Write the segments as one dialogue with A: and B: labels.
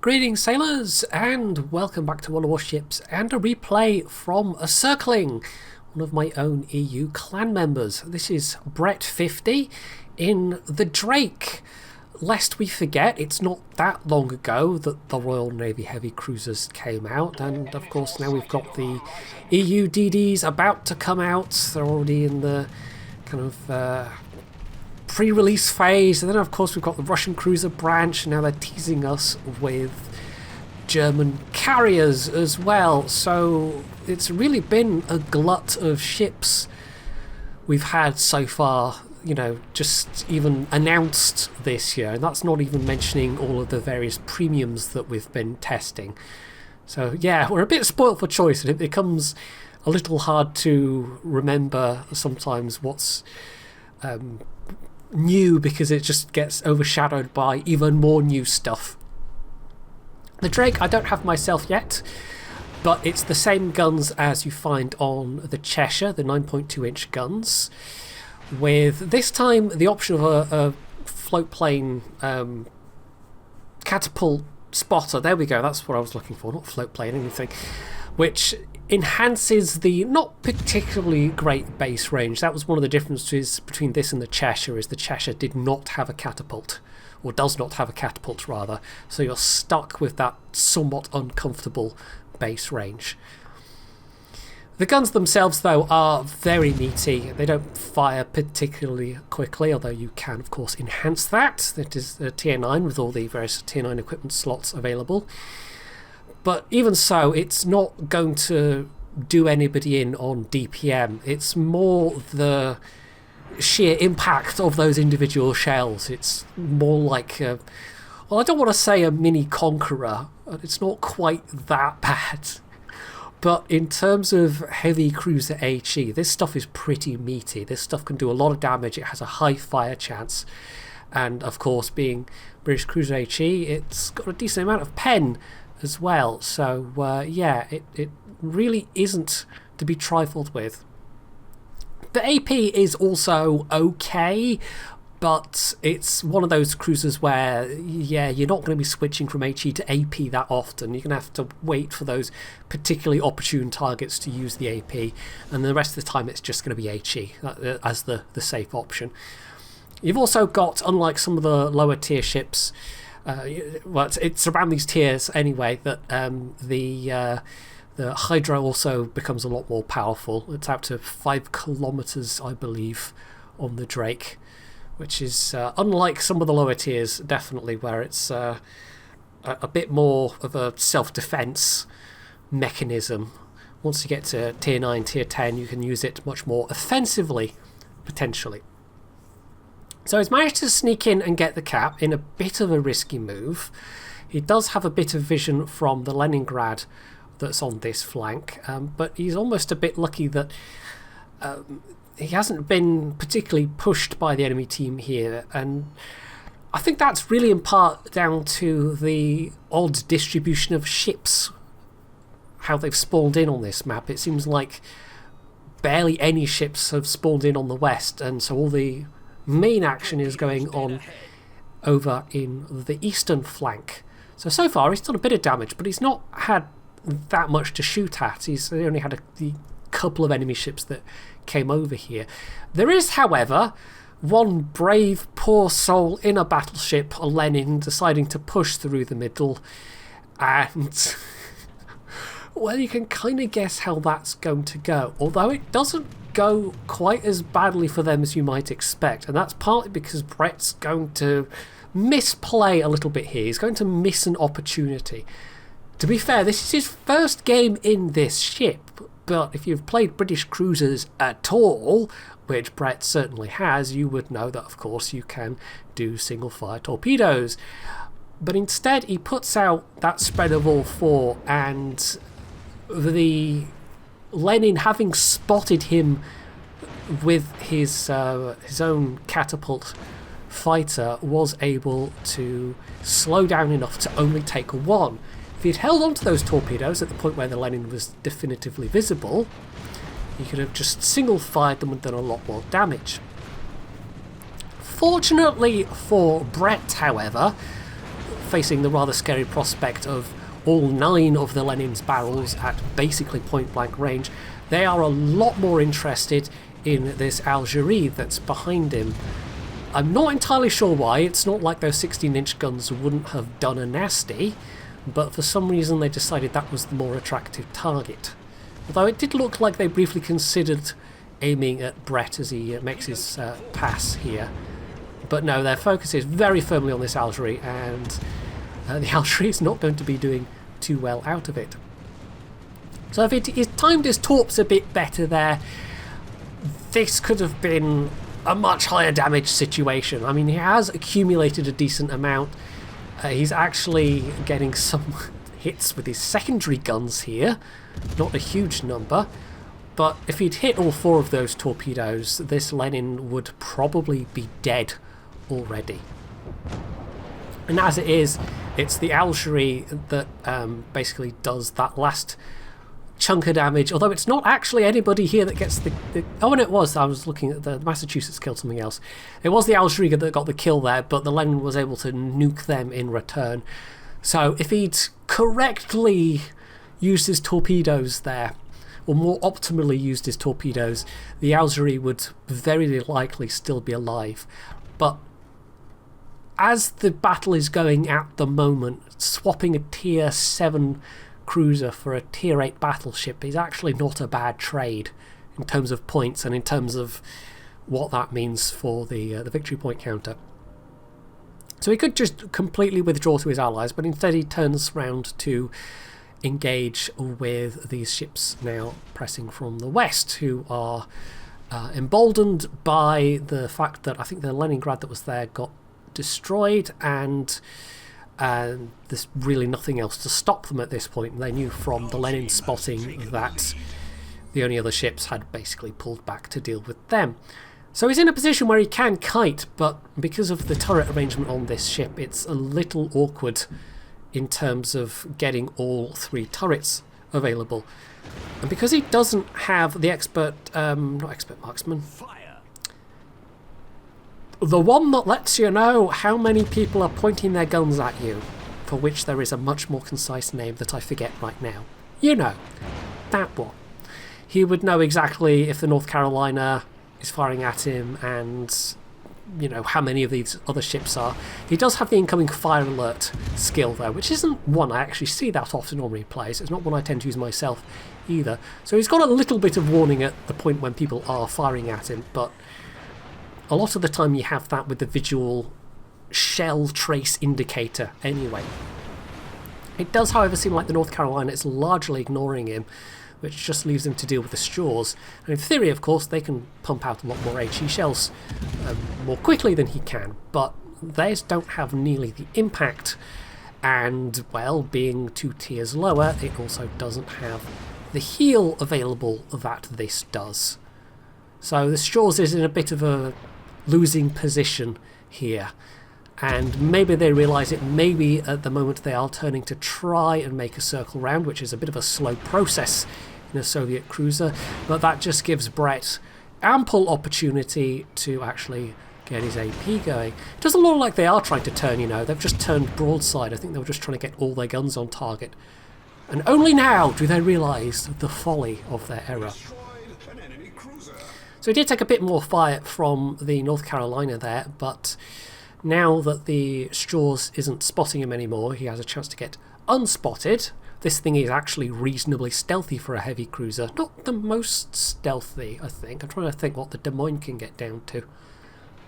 A: Greetings sailors, and welcome back to World of Warships and a replay from a circling, one of my own EU clan members. This is Brett 50 in the Drake. Lest we forget, it's not that long ago that the Royal Navy heavy cruisers came out, and of course now we've got the EU DDs about to come out. They're already in the kind of pre-release phase, and then of course we've got the Russian cruiser branch, and now they're teasing us with German carriers as well. So it's really been a glut of ships we've had so far, you know, just even announced this year, and that's not even mentioning all of the various premiums that we've been testing. So yeah, we're a bit spoilt for choice, and it becomes a little hard to remember sometimes what's new, because it just gets overshadowed by even more new stuff. The Drake I don't have myself yet, but it's the same guns as you find on the Cheshire, the 9.2 inch guns, with this time the option of a float plane catapult spotter. There we go, that's what I was looking for, not float plane anything, which enhances the not particularly great base range. That was one of the differences between this and the Cheshire, is the Cheshire did not have a catapult, or does not have a catapult rather, so you're stuck with that somewhat uncomfortable base range. The guns themselves though are very meaty. They don't fire particularly quickly, although you can of course enhance that. That is a tier 9 with all the various tier 9 equipment slots available. But even so, it's not going to do anybody in on DPM. It's more the sheer impact of those individual shells. It's more like well, I don't want to say a mini Conqueror. It's not quite that bad. But in terms of heavy cruiser HE, this stuff is pretty meaty. This stuff can do a lot of damage. It has a high fire chance. And of course, being British cruiser HE, it's got a decent amount of pen as well, so yeah, it really isn't to be trifled with. The AP is also okay, but it's one of those cruisers where, yeah, you're not going to be switching from HE to AP that often. You're going to have to wait for those particularly opportune targets to use the AP, and the rest of the time it's just going to be HE as the safe option. You've also got, unlike some of the lower tier ships, well, it's around these tiers anyway, that the Hydro also becomes a lot more powerful. It's out to 5 kilometers, I believe, on the Drake, which is unlike some of the lower tiers, definitely, where it's a bit more of a self-defense mechanism. Once you get to tier 9, tier 10, you can use it much more offensively, potentially. So he's managed to sneak in and get the cap in a bit of a risky move. He does have a bit of vision from the Leningrad that's on this flank, but he's almost a bit lucky that he hasn't been particularly pushed by the enemy team here, and I think that's really in part down to the odd distribution of ships, how they've spawned in on this map. It seems like barely any ships have spawned in on the west, and so all the main action is going on over in the eastern flank. So far he's done a bit of damage, but he's not had that much to shoot at. He's only had a couple of enemy ships that came over here. There is, however, one brave poor soul in a battleship, a Lenin, deciding to push through the middle, and well, you can kind of guess how that's going to go, although it doesn't go quite as badly for them as you might expect, and that's partly because Brett's going to misplay a little bit here. He's going to miss an opportunity. To be fair, this is his first game in this ship, but if you've played British cruisers at all, which Brett certainly has, you would know that of course you can do single fire torpedoes. But instead he puts out that spread of all 4, and the Lenin, having spotted him with his own catapult fighter, was able to slow down enough to only take 1. If he'd held on to those torpedoes at the point where the Lenin was definitively visible, he could have just single fired them and done a lot more damage. Fortunately for Brett, however, facing the rather scary prospect of all 9 of the Lenin's barrels at basically point-blank range, they are a lot more interested in this Algerie that's behind him. I'm not entirely sure why. It's not like those 16-inch guns wouldn't have done a nasty, but for some reason they decided that was the more attractive target. Although it did look like they briefly considered aiming at Brett as he makes his pass here. But no, their focus is very firmly on this Algerie, and the Algerie is not going to be doing too well out of it. So if he timed his torps a bit better there, this could have been a much higher damage situation. I mean, he has accumulated a decent amount. He's actually getting some hits with his secondary guns here, not a huge number. But if he'd hit all 4 of those torpedoes, this Lenin would probably be dead already. And as it is, it's the Algerie that basically does that last chunk of damage, although it's not actually anybody here that gets the oh, and it was, I was looking at the Massachusetts killed something else. It was the Algerie that got the kill there, but the Lenin was able to nuke them in return. So if he'd correctly used his torpedoes there, or more optimally used his torpedoes, the Algerie would very likely still be alive. But as the battle is going at the moment, swapping a tier 7 cruiser for a tier 8 battleship is actually not a bad trade in terms of points and in terms of what that means for the victory point counter. So he could just completely withdraw to his allies, but instead he turns round to engage with these ships now pressing from the west, who are emboldened by the fact that I think the Leningrad that was there got destroyed, and there's really nothing else to stop them at this point. They knew from the Lenin spotting that the only other ships had basically pulled back to deal with them. So he's in a position where he can kite, but because of the turret arrangement on this ship, it's a little awkward in terms of getting all 3 turrets available. And because he doesn't have the not expert marksman, the one that lets you know how many people are pointing their guns at you, for which there is a much more concise name that I forget right now. You know, that one. He would know exactly if the North Carolina is firing at him and, you know, how many of these other ships are. He does have the incoming fire alert skill though, which isn't one I actually see that often on replays. It's not one I tend to use myself either. So he's got a little bit of warning at the point when people are firing at him, but a lot of the time you have that with the visual shell trace indicator anyway. It does, however, seem like the North Carolina is largely ignoring him, which just leaves him to deal with the Shores. And in theory, of course, they can pump out a lot more HE shells more quickly than he can, but theirs don't have nearly the impact, and, well, being 2 tiers lower, it also doesn't have the heal available that this does. So the Shores is in a bit of a losing position here, and maybe they realise it. Maybe at the moment they are turning to try and make a circle round, which is a bit of a slow process in a Soviet cruiser, but that just gives Brett ample opportunity to actually get his AP going. It doesn't look like they are trying to turn, you know, they've just turned broadside. I think they were just trying to get all their guns on target, and only now do they realise the folly of their error. So he did take a bit more fire from the North Carolina there, but now that the Shores isn't spotting him anymore, he has a chance to get unspotted. This thing is actually reasonably stealthy for a heavy cruiser. Not the most stealthy, I think. I'm trying to think what the Des Moines can get down to.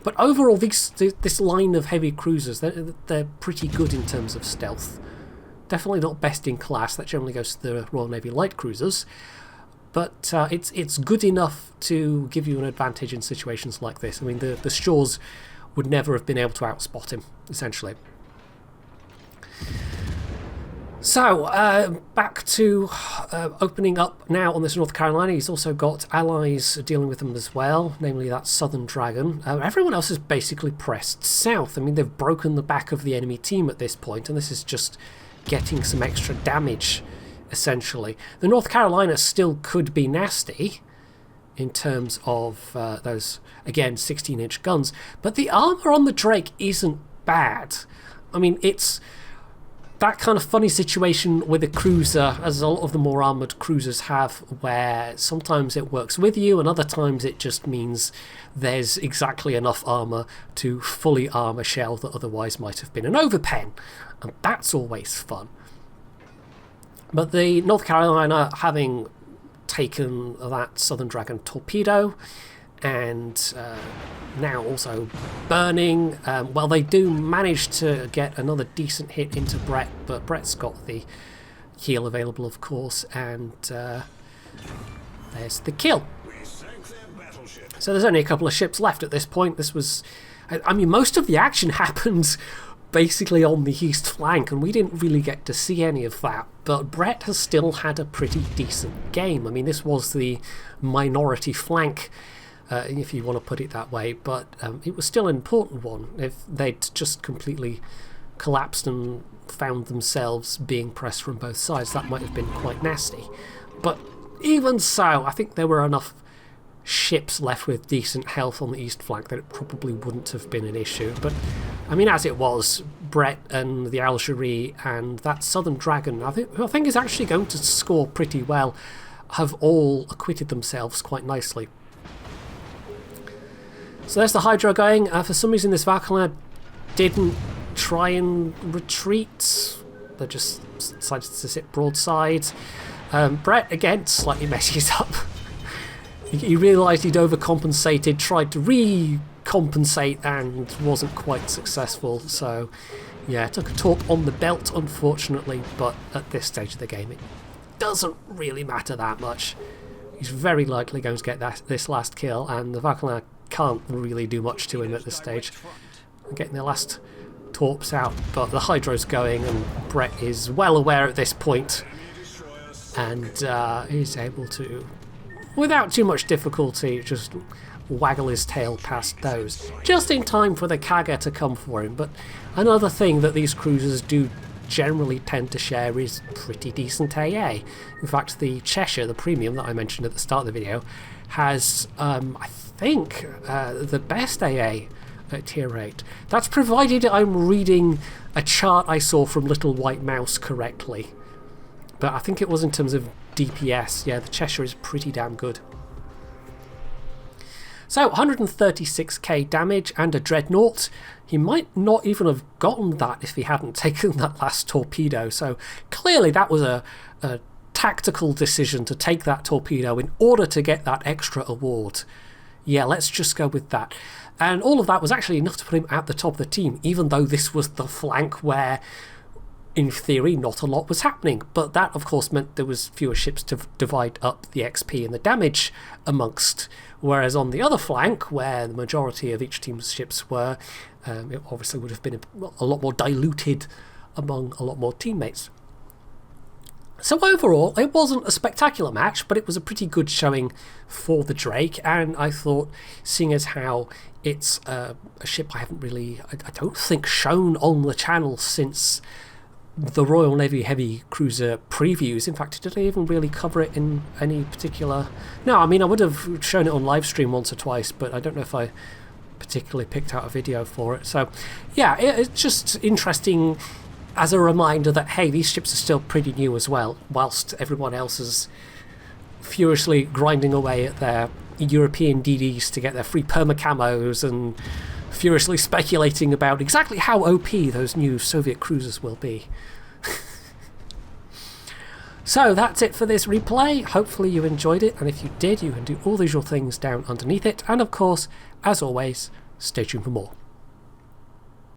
A: But overall, this line of heavy cruisers, they're pretty good in terms of stealth. Definitely not best in class. That generally goes to the Royal Navy light cruisers. But it's good enough to give you an advantage in situations like this. I mean, the Shores would never have been able to outspot him, essentially. So, back to opening up now on this North Carolina. He's also got allies dealing with him as well, namely that Southern Dragon. Everyone else is basically pressed south. I mean, they've broken the back of the enemy team at this point, and this is just getting some extra damage, essentially. The North Carolina still could be nasty in terms of those, again, 16-inch guns, but the armour on the Drake isn't bad. I mean, it's that kind of funny situation with a cruiser, as a lot of the more armoured cruisers have, where sometimes it works with you and other times it just means there's exactly enough armour to fully arm a shell that otherwise might have been an overpen, and that's always fun. But the North Carolina, having taken that Southern Dragon torpedo and now also burning, well, they do manage to get another decent hit into Brett, but Brett's got the heal available, of course, and there's the kill. So there's only a couple of ships left at this point. This was, I mean, most of the action happened basically on the east flank, and we didn't really get to see any of that, but Brett has still had a pretty decent game. I mean, this was the minority flank, if you want to put it that way, but it was still an important one. If they'd just completely collapsed and found themselves being pressed from both sides, that might have been quite nasty. But even so, I think there were enough ships left with decent health on the east flank that it probably wouldn't have been an issue. But I mean, as it was, Brett and the Algerie and that Southern Dragon, who I think is actually going to score pretty well, have all acquitted themselves quite nicely. So there's the Hydra going. For some reason this Valkyrie didn't try and retreat. They just decided to sit broadside. Brett, again, slightly messes up. He realised he'd overcompensated, tried to recompensate and wasn't quite successful. So yeah, took a torp on the belt, unfortunately, but at this stage of the game it doesn't really matter that much. He's very likely going to get this last kill, and the Valkyrie can't really do much to him at this stage. Getting the last torps out, but the Hydro's going, and Brett is well aware at this point, and he's able to, without too much difficulty, just waggle his tail past those, just in time for the Kaga to come for him. But another thing that these cruisers do generally tend to share is pretty decent AA. In fact, the Cheshire, the premium that I mentioned at the start of the video, has, I think, the best AA at tier 8. That's provided I'm reading a chart I saw from Little White Mouse correctly. But I think it was in terms of DPS. Yeah, the Cheshire is pretty damn good. So 136k damage and a Dreadnought. He might not even have gotten that if he hadn't taken that last torpedo. So clearly that was a tactical decision to take that torpedo in order to get that extra award. Yeah, let's just go with that. And all of that was actually enough to put him at the top of the team, even though this was the flank where, in theory, not a lot was happening. But that, of course, meant there was fewer ships to divide up the XP and the damage amongst. Whereas on the other flank, where the majority of each team's ships were, it obviously would have been a lot more diluted among a lot more teammates. So overall, it wasn't a spectacular match, but it was a pretty good showing for the Drake, and I thought, seeing as how it's a ship I haven't really, I don't think, shown on the channel since the Royal Navy Heavy Cruiser previews. In fact, did I even really cover it in any particular... No, I mean, I would have shown it on live stream once or twice, but I don't know if I particularly picked out a video for it. So yeah, it's just interesting as a reminder that, hey, these ships are still pretty new as well, whilst everyone else is furiously grinding away at their European DDs to get their free perma camos and furiously speculating about exactly how OP those new Soviet cruisers will be. So that's it for this replay. Hopefully you enjoyed it, and if you did, you can do all the usual things down underneath it, and of course, as always, stay tuned for more.